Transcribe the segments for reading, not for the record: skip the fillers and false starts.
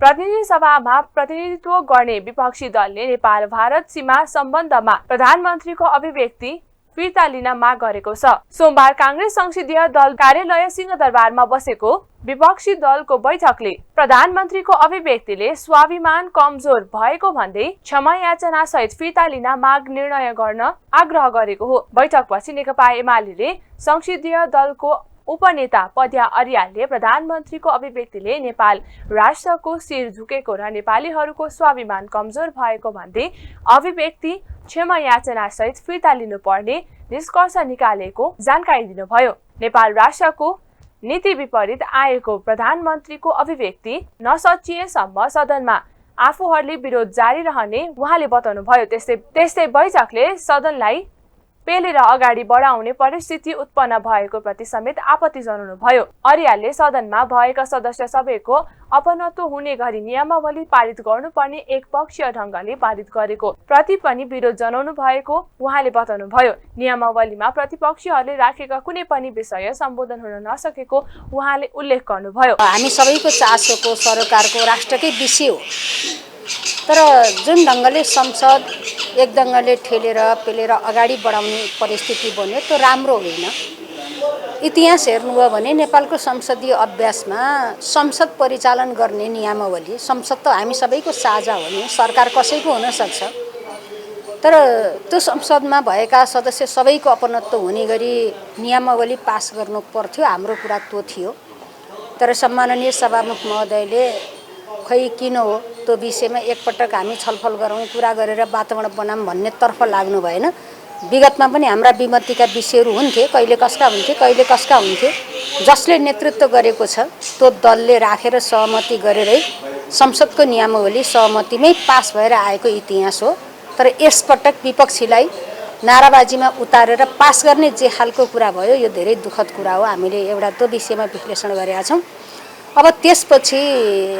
प्रतिनिधि सभामा प्रतिनिधित्व गर्ने विपक्षी दलले नेपाल भारत सीमा सम्बन्धमा प्रधानमन्त्रीको अभिव्यक्ति फिर्ता लिन माग गरेको छ। सोमबार कांग्रेस संसदीय दल कार्यालय सिंहदरबारमा बसेको विपक्षी दलको बैठकले प्रधानमन्त्रीको अभिव्यक्तिले स्वाभिमान कमजोर भएको भन्दै क्षमा याचना सहित फिर्ता लिन माग निर्णय गर्न आग्रह गरेको हो। बैठकपछि नेकपा एमाले संसदीय दलको उपनेता पद्या अर्यालले प्रधानमन्त्रीको अभिव्यक्तिले नेपाल राष्ट्रको शिर झुकेको र नेपालीहरूको स्वाभिमान कमजोर भएको भन्दै अभिव्यक्ति क्षमा याचना सहित फिर्ता लिनुपर्ने निष्कर्ष निकालेको जानकारी दिनुभयो। नेपाल राष्ट्रको नीति विपरीत आएको प्रधानमन्त्रीको अभिव्यक्ति नसचिएसम्म सदनमा आफूहरूले विरोध जारी रहने उहाँले बताउनुभयो। त्यस्तै बैठकले सदनलाई पेलेर अगाडि बढाउने परिस्थिति उत्पन्न भएको प्रति समेत आपत्ति जनाउनुभयो। अर्यालले सदनमा भएका सदस्य सबैको अपनत्व हुने गरी नियमावली पारित गर्नुपर्ने एकपक्षीय ढंगले पारित गरेको प्रति पनि विरोध जनाउनु भएको उहाँले बताउनुभयो। नियमावलीमा प्रतिपक्षीहरूले राखेका कुनै पनि विषय सम्बोधन हुन नसकेको उहाँले उल्लेख गर्नुभयो। हामी सबैको चासोको सरकारको राष्ट्रकै विषय हो, तर जुन ढंगले संसद एक ढंगले ठेलेर पेलेर अगाडि बढाउने परिस्थिति बन्यो त्यो राम्रो होइन। इतिहास हेर्नुभयो भने नेपालको संसदीय अभ्यासमा संसद परिचालन गर्ने नियमावली, संसद त हामी सबैको साझा हो नि, सरकार कसैको हुन सक्छ, तर त्यो संसदमा भएका सदस्य सबैको अपनत्व हुने गरी नियमावली पास गर्नु पर्थ्यो। हाम्रो कुरा त्यो थियो, तर सम्माननीय सभामुख महोदयले खै किन हो त्यो विषयमा एकपटक हामी छलफल गरौँ, कुरा गरेर वातावरण बनाऊँ भन्ने तर्फ लाग्नु भएन। विगतमा पनि हाम्रा विमतिका विषयहरू हुन्थे, कहिले कसका हुन्थे कहिले कसका हुन्थे। जसले नेतृत्व गरेको छ त्यो दलले राखेर सहमति गरेरै संसदको नियमावली सहमतिमै पास भएर आएको इतिहास हो। तर यसपटक विपक्षीलाई नाराबाजीमा उतारेर पास गर्ने जे खालको कुरा भयो यो धेरै दुःखद कुरा हो। हामीले एउटा त्यो विषयमा विश्लेषण गरेका छौँ। अब त्यसपछि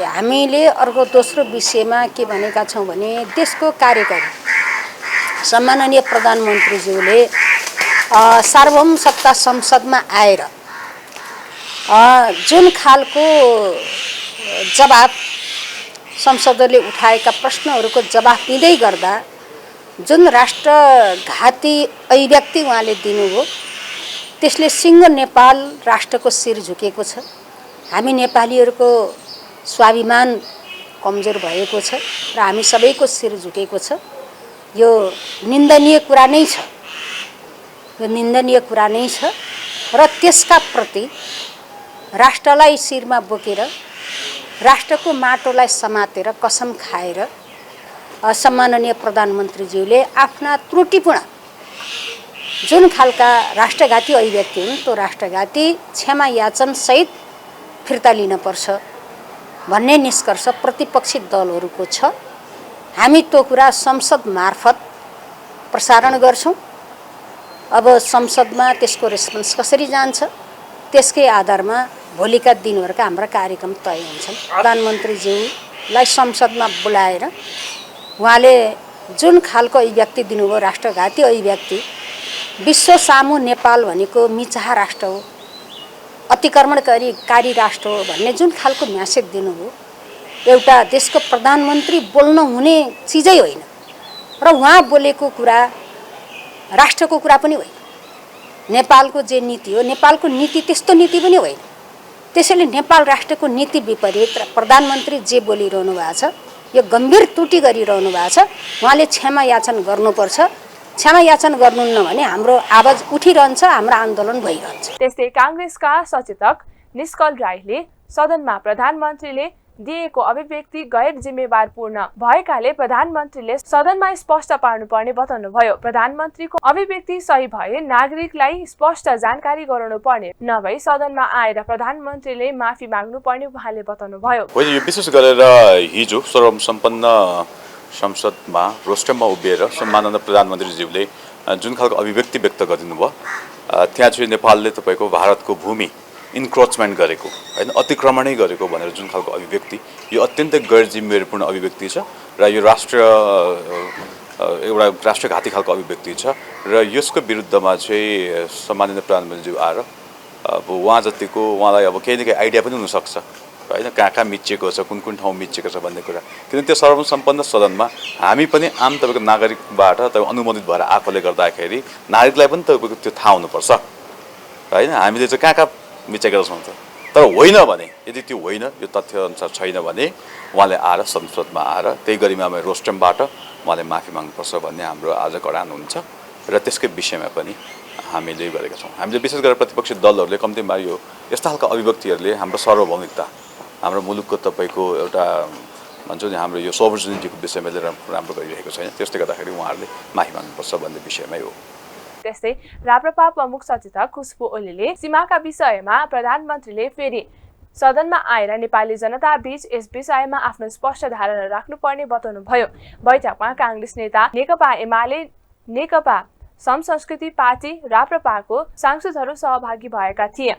हामीले अर्को दोस्रो विषयमा के भनेका छौँ भने देशको कार्यकारी सम्माननीय प्रधानमन्त्रीज्यूले सार्वभौम सत्ता संसदमा आएर जुन खालको जवाब संसदले उठाएका प्रश्नहरूको जवाब दिँदै गर्दा जुन राष्ट्रघाती अभिव्यक्ति उहाँले दिनुभयो त्यसले सिङ्गो नेपाल राष्ट्रको शिर झुकेको छ। हामी नेपालीहरूको स्वाभिमान कमजोर भएको छ र हामी सबैको शिर झुकेको छ। यो निन्दनीय कुरा नै छ, यो निन्दनीय कुरा नै छ र त्यसका प्रति राष्ट्रलाई शिरमा बोकेर राष्ट्रको माटोलाई समातेर कसम खाएर सम्माननीय प्रधानमन्त्रीज्यूले आफ्ना त्रुटिपूर्ण जुन खालका राष्ट्रघाती अभिव्यक्ति हुन् त्यो राष्ट्रघाती क्षमा याचन सहित फिर्ता लिनुपर्छ भन्ने निष्कर्ष प्रतिपक्षी दलहरूको छ। हामी त्यो कुरा संसद मार्फत प्रसारण गर्छौँ। अब संसदमा त्यसको रेस्पोन्स कसरी जान्छ त्यसकै आधारमा भोलिका दिनभरका हाम्रा कार्यक्रम तय हुन्छन्। प्रधानमन्त्रीज्यूलाई संसदमा बोलाएर उहाँले जुन खालको अभिव्यक्ति दिनुभयो राष्ट्रघाती अभिव्यक्ति, विश्व सामु नेपाल भनेको मिचाहा राष्ट्र हो, अतिक्रमणकारी राष्ट्र हो भन्ने जुन खालको म्यासेज दिनुभयो एउटा देशको प्रधानमन्त्री बोल्न हुने चिजै होइन र उहाँ बोलेको कुरा राष्ट्रको कुरा पनि होइन। नेपालको जे नीति हो नेपालको नीति त्यस्तो नीति पनि होइन। त्यसैले नेपाल राष्ट्रको नीति विपरीत प्रधानमन्त्री जे बोलिरहनु भएको छ यो गम्भीर त्रुटि गरिरहनु भएको छ। उहाँले क्षमा याचन गर्नुपर्छ। क्षमा याचन गर्नुहुन्न भने हाम्रो आवाज उठिरहन्छ, हाम्रो आन्दोलन भइरहन्छ। त्यस्तै कांग्रेसका सचेतक निष्कल राईले सदनमा प्रधानमन्त्रीले दिएको अभिव्यक्ति गैर जिम्मेवारपूर्ण भएकाले प्रधानमन्त्रीले सदनमा स्पष्ट पार्नुपर्ने बताउनुभयो। प्रधानमन्त्रीको अभिव्यक्ति सही भए नागरिकलाई स्पष्ट जानकारी गराउनु पर्ने, नभई सदनमा आएर प्रधानमन्त्रीले माफी माग्नुपर्ने उहाँले बताउनुभयो। यो विशेष गरेर हिजो सर्वसम्पन्न संसदमा रोस्टममा उभिएर सम्माननीय प्रधानमन्त्रीज्यूले जुन खालको अभिव्यक्ति व्यक्त गरिदिनुभयो त्यहाँ चाहिँ नेपालले तपाईको भारतको भूमि इन्क्रोचमेन्ट गरेको हैन, अतिक्रमणै गरेको भनेर जुन खालको अभिव्यक्ति, यो अत्यन्तै गैर जिम्मेवारपूर्ण अभिव्यक्ति छ र यो एउटा राष्ट्रघाती खालको अभिव्यक्ति छ र यसको विरुद्धमा चाहिँ सम्माननीय प्रधानमन्त्रीज्यू आएर अब उहाँ जतिको उहाँलाई अब केही न केही आइडिया पनि हुनसक्छ होइन कहाँ कहाँ मिचिएको छ कुन कुन ठाउँ मिचिएको छ भन्ने कुरा किन त्यो सर्वसम्पन्न सदनमा हामी पनि आम तपाईँको नागरिकबाट तपाईँ अनुमोदित भएर आएकोले गर्दाखेरि नागरिकलाई पनि तपाईँको त्यो थाहा हुनुपर्छ होइन हामीले चाहिँ कहाँ कहाँ मिचेका छौँ त तर होइन भने यदि त्यो होइन यो तथ्यअनुसार छैन भने उहाँले आएर संसदमा आएर त्यही गरिमामा रोस्टमबाट उहाँले माफी माग्नुपर्छ भन्ने हाम्रो आजको अडान हुन्छ र त्यसकै विषयमा पनि हामीले गरेका छौँ हामीले विशेष गरेर प्रतिपक्षी दलहरूले कम्तीमा यो यस्ता खालका अभिव्यक्तिहरूले हाम्रो सार्वभौमिकता हाम्रो मुलुकको तपाईँको एउटा भन्छौँ नि हाम्रो यो सोभर्निटीको विषयमा लिएर राम्रो गरिरहेको छैन त्यसले गर्दाखेरि उहाँहरूले माफी माग्नुपर्छ भन्ने विषयमै हो त्यस्तै राप्रपा प्रमुख सचेतक खुशबु ओलीले सीमाका विषयमा प्रधानमन्त्रीले फेरि सदनमा आएर नेपाली जनता बीच यस विषयमा आफ्नो स्पष्ट धारणा राख्नुपर्ने बताउनुभयो। बैठकमा कांग्रेस नेता नेकपा एमाले नेकपा समसंस्कृति पार्टी राप्रपाको सांसदहरू सहभागी भएका थिए।